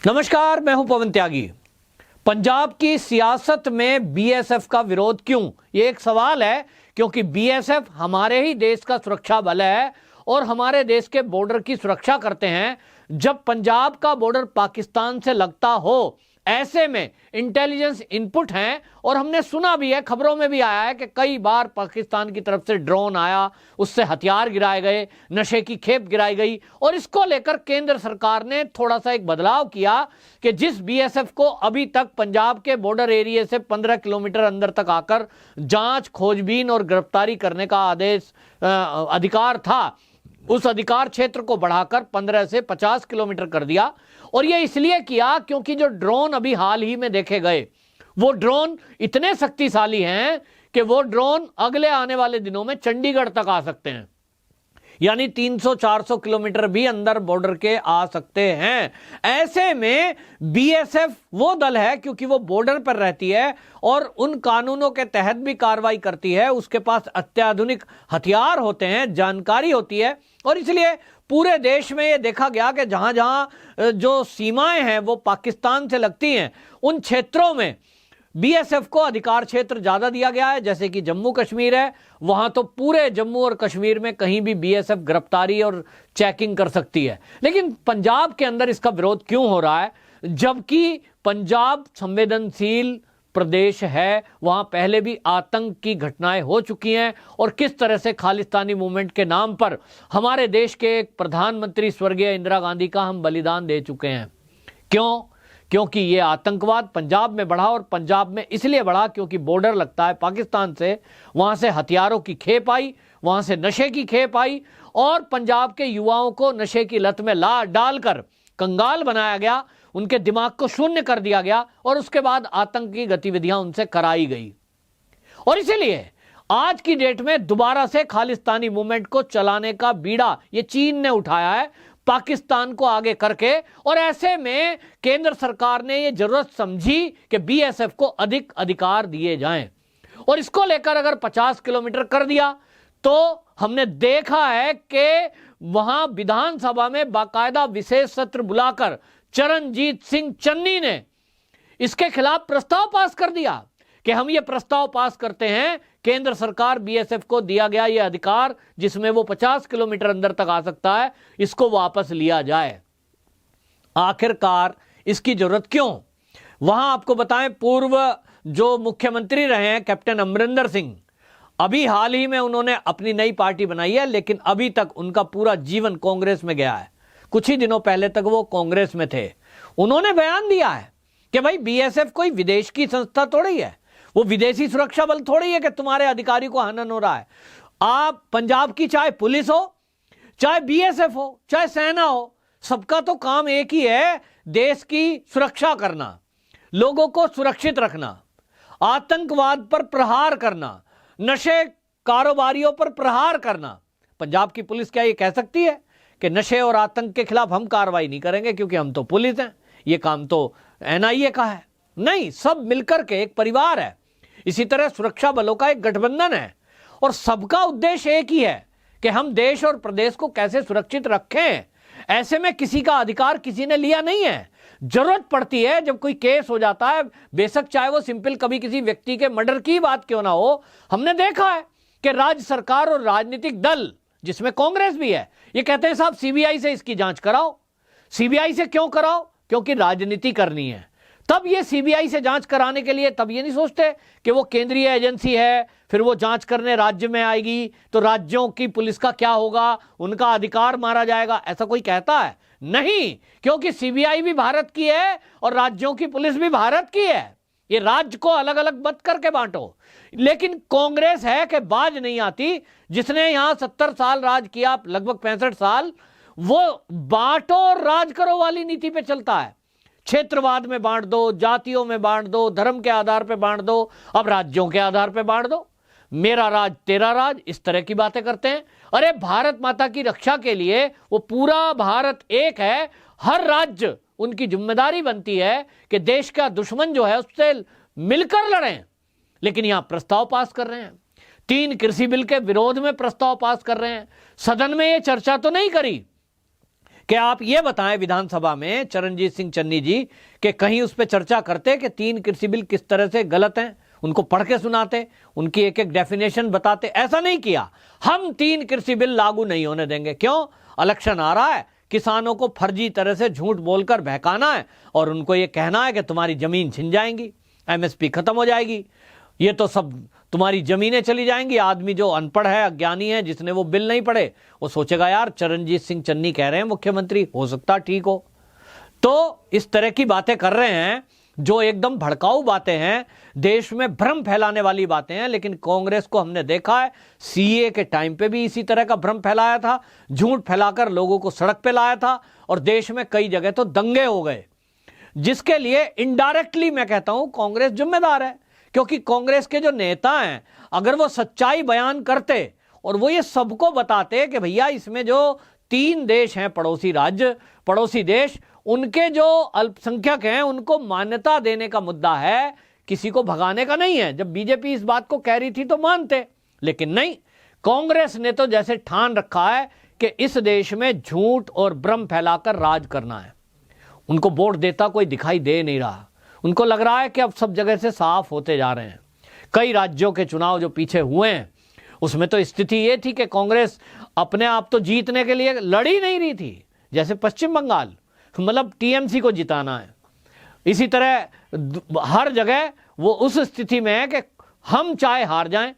नमस्कार, मैं हूं पवन त्यागी। पंजाब की सियासत में बीएसएफ का विरोध क्यों, ये एक सवाल है, क्योंकि बीएसएफ हमारे ही देश का सुरक्षा बल है और हमारे देश के बॉर्डर की सुरक्षा करते हैं। जब पंजाब का बॉर्डर पाकिस्तान से लगता हो, ऐसे में इंटेलिजेंस इनपुट हैं और हमने सुना भी है, खबरों में भी आया है कि कई बार पाकिस्तान की तरफ से ड्रोन आया, उससे हथियार गिराए गए, नशे की खेप गिराई गई। और इसको लेकर केंद्र सरकार ने थोड़ा सा एक बदलाव किया कि जिस बीएसएफ को अभी तक पंजाब के बॉर्डर एरिया से 15 किलोमीटर अंदर तक आकर जांच, खोजबीन और गिरफ्तारी करने का अधिकार था, उस अधिकार क्षेत्र को बढ़ाकर 15 से 50 किलोमीटर कर दिया। और यह इसलिए किया क्योंकि जो ड्रोन अभी हाल ही में देखे गए, वो ड्रोन इतने शक्तिशाली हैं कि वो ड्रोन अगले आने वाले दिनों में चंडीगढ़ तक आ सकते हैं, यानी 300-400 किलोमीटर भी अंदर बॉर्डर के आ सकते हैं। ऐसे में बीएसएफ वो दल है, क्योंकि वो बॉर्डर पर रहती है और उन कानूनों के तहत भी कार्रवाई करती है, उसके पास अत्याधुनिक हथियार होते हैं, जानकारी होती है। और इसलिए पूरे देश में ये देखा गया कि जहां जहां जो सीमाएं हैं वो पाकिस्तान से लगती हैं, उन क्षेत्रों में बीएसएफ को अधिकार क्षेत्र ज्यादा दिया गया है। जैसे कि जम्मू कश्मीर है, वहां तो पूरे जम्मू और कश्मीर में कहीं भी बीएसएफ गिरफ्तारी और चेकिंग कर सकती है। लेकिन पंजाब के अंदर इसका विरोध क्यों हो रहा है, जबकि पंजाब संवेदनशील प्रदेश है, वहां पहले भी आतंक की घटनाएं हो चुकी हैं और किस तरह से खालिस्तानी मूवमेंट के नाम पर हमारे देश के एक प्रधानमंत्री स्वर्गीय इंदिरा गांधी का हम बलिदान दे चुके हैं। क्यों? क्योंकि ये आतंकवाद पंजाब में बढ़ा, और पंजाब में इसलिए बढ़ा क्योंकि बॉर्डर लगता है पाकिस्तान से, वहां से हथियारों की खेप आई, वहां से नशे की खेप आई और पंजाब के युवाओं को नशे की लत में डालकर कंगाल बनाया गया, उनके दिमाग को शून्य कर दिया गया और उसके बाद आतंकी गतिविधियां उनसे कराई गई। और इसीलिए आज की डेट में दोबारा से खालिस्तानी मूवमेंट को चलाने का बीड़ा ये चीन ने उठाया है, पाकिस्तान को आगे करके। और ऐसे में केंद्र सरकार ने ये जरूरत समझी कि बीएसएफ को अधिक अधिकार दिए जाएं, और इसको लेकर अगर 50 किलोमीटर कर दिया तो हमने देखा है कि वहां विधानसभा में बाकायदा विशेष सत्र बुलाकर चरणजीत सिंह चन्नी ने इसके खिलाफ प्रस्ताव पास कर दिया कि हम ये प्रस्ताव पास करते हैं, केंद्र सरकार बीएसएफ को दिया गया ये अधिकार जिसमें वो 50 किलोमीटर अंदर तक आ सकता है, इसको वापस लिया जाए। आखिरकार इसकी जरूरत क्यों? वहां आपको बताएं, पूर्व जो मुख्यमंत्री रहे हैं कैप्टन अमरिंदर सिंह, अभी हाल ही में उन्होंने अपनी नई पार्टी बनाई है, लेकिन अभी तक उनका पूरा जीवन कांग्रेस में गया है। कुछ ही दिनों पहले तक वो कांग्रेस में थे। उन्होंने बयान दिया है कि भाई बीएसएफ कोई विदेश की संस्था थोड़ी है, वो विदेशी सुरक्षा बल थोड़ी है कि तुम्हारे अधिकारी को हनन हो रहा है। आप पंजाब की चाहे पुलिस हो, चाहे बीएसएफ हो, चाहे सेना हो, सबका तो काम एक ही है, देश की सुरक्षा करना, लोगों को सुरक्षित रखना, आतंकवाद पर प्रहार करना, नशे कारोबारियों पर प्रहार करना। पंजाब की पुलिस क्या ये कह सकती है कि नशे और आतंक के खिलाफ हम कार्रवाई नहीं करेंगे क्योंकि हम तो पुलिस हैं, ये काम तो एनआईए का है? नहीं, सब मिलकर के एक परिवार है। इसी तरह सुरक्षा बलों का एक गठबंधन है और सबका उद्देश्य एक ही है कि हम देश और प्रदेश को कैसे सुरक्षित रखें। ऐसे में किसी का अधिकार किसी ने लिया नहीं है। जरूरत पड़ती है जब कोई केस हो जाता है, बेशक चाहे वो सिंपल कभी किसी व्यक्ति के मर्डर की बात क्यों ना हो, हमने देखा है कि राज्य सरकार और राजनीतिक दल जिसमें कांग्रेस भी है, ये कहते हैं साहब सीबीआई से इसकी जांच कराओ। सीबीआई से क्यों कराओ? क्योंकि राजनीति करनी है। तब ये सीबीआई से जांच कराने के लिए तब ये नहीं सोचते कि वो केंद्रीय एजेंसी है, फिर वो जांच करने राज्य में आएगी तो राज्यों की पुलिस का क्या होगा, उनका अधिकार मारा जाएगा, ऐसा कोई कहता है? नहीं, क्योंकि सीबीआई भी भारत की है और राज्यों की पुलिस भी भारत की है। ये राज्य को अलग अलग मत करके बांटो। लेकिन कांग्रेस है कि बाज नहीं आती, जिसने यहां 70 साल राज किया, लगभग 65 साल, वो बांटो और राज करो वाली नीति पे चलता है। क्षेत्रवाद में बांट दो, जातियों में बांट दो, धर्म के आधार पे बांट दो, अब राज्यों के आधार पे बांट दो, मेरा राज तेरा राज, इस तरह की बातें करते हैं। अरे भारत माता की रक्षा के लिए वो पूरा भारत एक है, हर राज्य उनकी जिम्मेदारी बनती है कि देश का दुश्मन जो है उससे मिलकर लड़ें। लेकिन यहां प्रस्ताव पास कर रहे हैं, 3 कृषि बिल के विरोध में प्रस्ताव पास कर रहे हैं। सदन में ये चर्चा तो नहीं करी कि आप ये बताएं विधानसभा में चरणजीत सिंह चन्नी जी कि कहीं उस पर चर्चा करते कि 3 कृषि बिल किस तरह से गलत हैं, उनको पढ़ के सुनाते, उनकी एक एक डेफिनेशन बताते। ऐसा नहीं किया। हम 3 कृषि बिल लागू नहीं होने देंगे। क्यों? इलेक्शन आ रहा है, किसानों को फर्जी तरह से झूठ बोलकर बहकाना है और उनको ये कहना है कि तुम्हारी जमीन छिन जाएंगी, एमएसपी खत्म हो जाएगी, ये तो सब तुम्हारी जमीनें चली जाएंगी। आदमी जो अनपढ़ है, अज्ञानी है, जिसने वो बिल नहीं पढ़े, वो सोचेगा यार चरणजीत सिंह चन्नी कह रहे हैं मुख्यमंत्री, हो सकता ठीक हो। तो इस तरह की बातें कर रहे हैं जो एकदम भड़काऊ बातें हैं, देश में भ्रम फैलाने वाली बातें हैं। लेकिन कांग्रेस को हमने देखा है, सीए के टाइम पे भी इसी तरह का भ्रम फैलाया था, झूठ फैलाकर लोगों को सड़क पे लाया था और देश में कई जगह तो दंगे हो गए, जिसके लिए इनडायरेक्टली मैं कहता हूं कांग्रेस जिम्मेदार है। क्योंकि कांग्रेस के जो नेता हैं, अगर वो सच्चाई बयान करते और वो ये सबको बताते कि भैया इसमें जो 3 देश हैं, पड़ोसी राज्य, पड़ोसी देश, उनके जो अल्पसंख्यक हैं उनको मान्यता देने का मुद्दा है, किसी को भगाने का नहीं है। जब बीजेपी इस बात को कह रही थी तो मानते, लेकिन नहीं, कांग्रेस ने तो जैसे ठान रखा है कि इस देश में झूठ और भ्रम फैलाकर राज करना है। उनको वोट देता कोई दिखाई दे नहीं रहा। उनको लग रहा है कि अब सब जगह से साफ होते जा रहे हैं। कई राज्यों के चुनाव जो पीछे हुए हैं उसमें तो स्थिति ये थी कि कांग्रेस अपने आप तो जीतने के लिए लड़ ही नहीं रही थी। जैसे पश्चिम बंगाल, मतलब टीएमसी को जिताना है। इसी तरह हर जगह वो उस स्थिति में है कि हम चाहे हार जाएं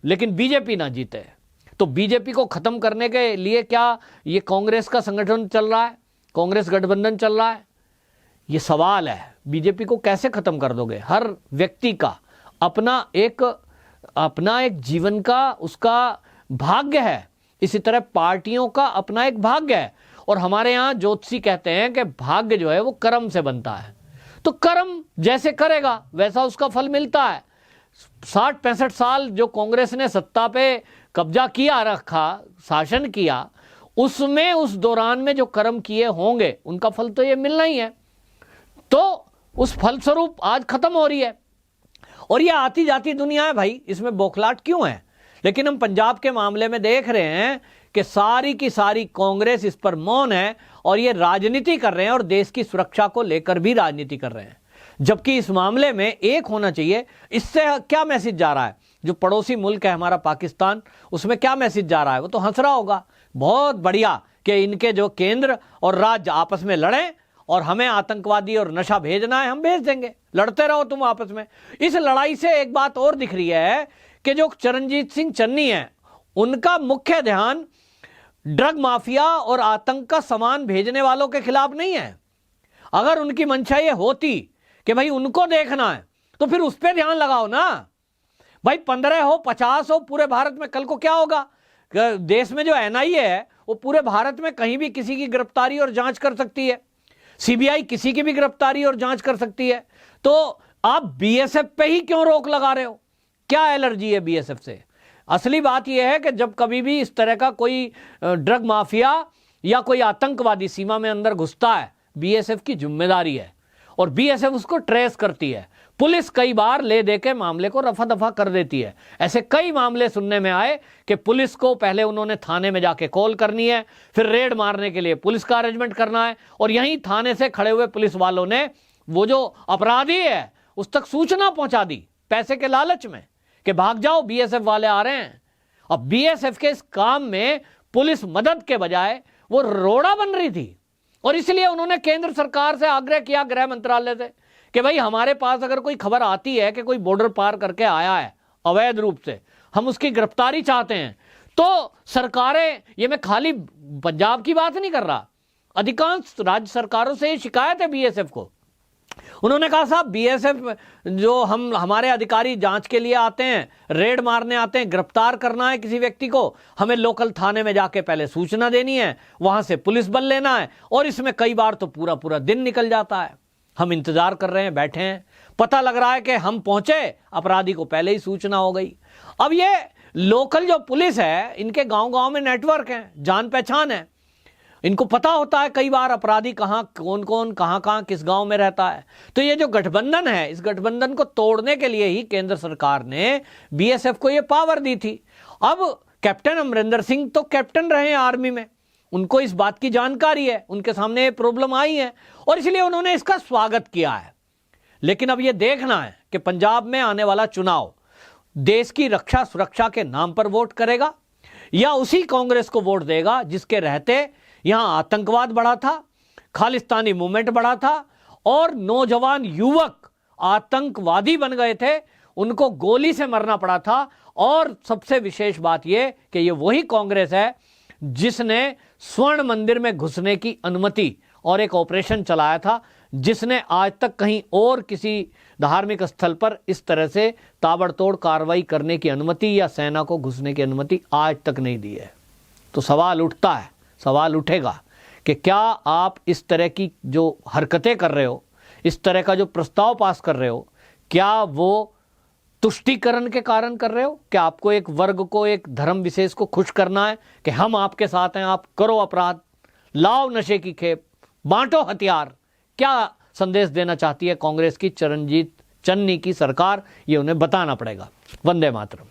लेकिन बीजेपी ना जीते। तो बीजेपी को खत्म करने के लिए क्या ये कांग्रेस का संगठन चल रहा है, कांग्रेस गठबंधन चल रहा है? ये सवाल है, बीजेपी को कैसे खत्म कर दोगे? हर व्यक्ति का अपना एक जीवन का उसका भाग्य है, इसी तरह पार्टियों का अपना एक भाग्य है। और हमारे यहाँ ज्योतिषी कहते हैं कि भाग्य जो है वो कर्म से बनता है। तो कर्म जैसे करेगा वैसा उसका फल मिलता है। 60-65 साल जो कांग्रेस ने सत्ता पे कब्जा किया रखा, शासन किया, उसमें उस दौरान में जो कर्म किए होंगे उनका फल तो ये मिलना ही है। तो उस फलस्वरूप आज खत्म हो रही है। और ये आती जाती दुनिया है भाई, इसमें बौखलाहट क्यों है? लेकिन हम पंजाब के मामले में देख रहे हैं कि सारी की सारी कांग्रेस इस पर मौन है और ये राजनीति कर रहे हैं और देश की सुरक्षा को लेकर भी राजनीति कर रहे हैं। जबकि इस मामले में एक होना चाहिए। इससे क्या मैसेज जा रहा है? जो पड़ोसी मुल्क है हमारा पाकिस्तान, उसमें क्या मैसेज जा रहा है? वो तो हंस रहा होगा, बहुत बढ़िया कि इनके जो केंद्र और राज्य आपस में लड़ें और हमें आतंकवादी और नशा भेजना है, हम भेज देंगे, लड़ते रहो तुम आपस में। इस लड़ाई से एक बात और दिख रही है कि जो चरणजीत सिंह चन्नी है, उनका मुख्य ध्यान ड्रग माफिया और आतंक का सामान भेजने वालों के खिलाफ नहीं है। अगर उनकी मंशा ये होती कि भाई उनको देखना है तो फिर उस पर ध्यान लगाओ ना भाई। 15 हो 50 हो, पूरे भारत में कल को क्या होगा? देश में जो एनआईए है वो पूरे भारत में कहीं भी किसी की गिरफ्तारी और जांच कर सकती है, सीबीआई किसी की भी गिरफ्तारी और जांच कर सकती है। तो आप बीएसएफ पे ही क्यों रोक लगा रहे हो? क्या एलर्जी है बीएसएफ से? असली बात यह है कि जब कभी भी इस तरह का कोई ड्रग माफिया या कोई आतंकवादी सीमा में अंदर घुसता है, बीएसएफ की जिम्मेदारी है और बीएसएफ उसको ट्रेस करती है। पुलिस कई बार ले दे के मामले को रफा दफा कर देती है। ऐसे कई मामले सुनने में आए कि पुलिस को पहले उन्होंने थाने में जाके कॉल करनी है, फिर रेड मारने के लिए पुलिस का अरेंजमेंट करना है और यहीं थाने से खड़े हुए पुलिस वालों ने वो जो अपराधी है उस तक सूचना पहुंचा दी पैसे के लालच में कि भाग जाओ, बीएसएफ वाले आ रहे हैं। अब बीएसएफ के इस काम में पुलिस मदद के बजाय वो रोड़ा बन रही थी और इसलिए उन्होंने केंद्र सरकार से आग्रह किया, गृह मंत्रालय से, कि भाई हमारे पास अगर कोई खबर आती है कि कोई बॉर्डर पार करके आया है अवैध रूप से, हम उसकी गिरफ्तारी चाहते हैं। तो सरकारें, ये मैं खाली पंजाब की बात नहीं कर रहा, अधिकांश राज्य सरकारों से शिकायत है बीएसएफ को। उन्होंने कहा साहब बीएसएफ जो हमारे अधिकारी जांच के लिए आते हैं, रेड मारने आते हैं, गिरफ्तार करना है किसी व्यक्ति को, हमें लोकल थाने में जाके पहले सूचना देनी है, वहां से पुलिस बल लेना है और इसमें कई बार तो पूरा पूरा दिन निकल जाता है। हम इंतजार कर रहे हैं, बैठे हैं, पता लग रहा है कि हम पहुंचे, अपराधी को पहले ही सूचना हो गई। अब ये लोकल जो पुलिस है, इनके गांव-गांव में नेटवर्क है, जान पहचान है, इनको पता होता है कई बार अपराधी कहां, कौन कौन कहां किस गांव में रहता है। तो ये जो गठबंधन है, इस गठबंधन को तोड़ने के लिए ही केंद्र सरकार ने बीएसएफ को ये पावर दी थी। अब कैप्टन अमरिंदर सिंह तो कैप्टन रहे हैं आर्मी में, उनको इस बात की जानकारी है, उनके सामने प्रॉब्लम आई है और इसलिए उन्होंने इसका स्वागत किया है। लेकिन अब यह देखना है कि पंजाब में आने वाला चुनाव देश की रक्षा सुरक्षा के नाम पर वोट करेगा या उसी कांग्रेस को वोट देगा जिसके रहते यहां आतंकवाद बढ़ा था, खालिस्तानी मूवमेंट बढ़ा था और नौजवान युवक आतंकवादी बन गए थे, उनको गोली से मरना पड़ा था। और सबसे विशेष बात यह कि यह वही कांग्रेस है जिसने स्वर्ण मंदिर में घुसने की अनुमति और एक ऑपरेशन चलाया था, जिसने आज तक कहीं और किसी धार्मिक स्थल पर इस तरह से ताबड़तोड़ कार्रवाई करने की अनुमति या सेना को घुसने की अनुमति आज तक नहीं दी है। तो सवाल उठता है, सवाल उठेगा कि क्या आप इस तरह की जो हरकतें कर रहे हो, इस तरह का जो प्रस्ताव पास कर रहे हो, क्या वो तुष्टीकरण के कारण कर रहे हो? क्या आपको एक वर्ग को, एक धर्म विशेष को खुश करना है कि हम आपके साथ हैं, आप करो अपराध, लाओ नशे की खेप, बांटो हथियार? क्या संदेश देना चाहती है कांग्रेस की चरणजीत चन्नी की सरकार? ये उन्हें बताना पड़ेगा। वंदे मातरम।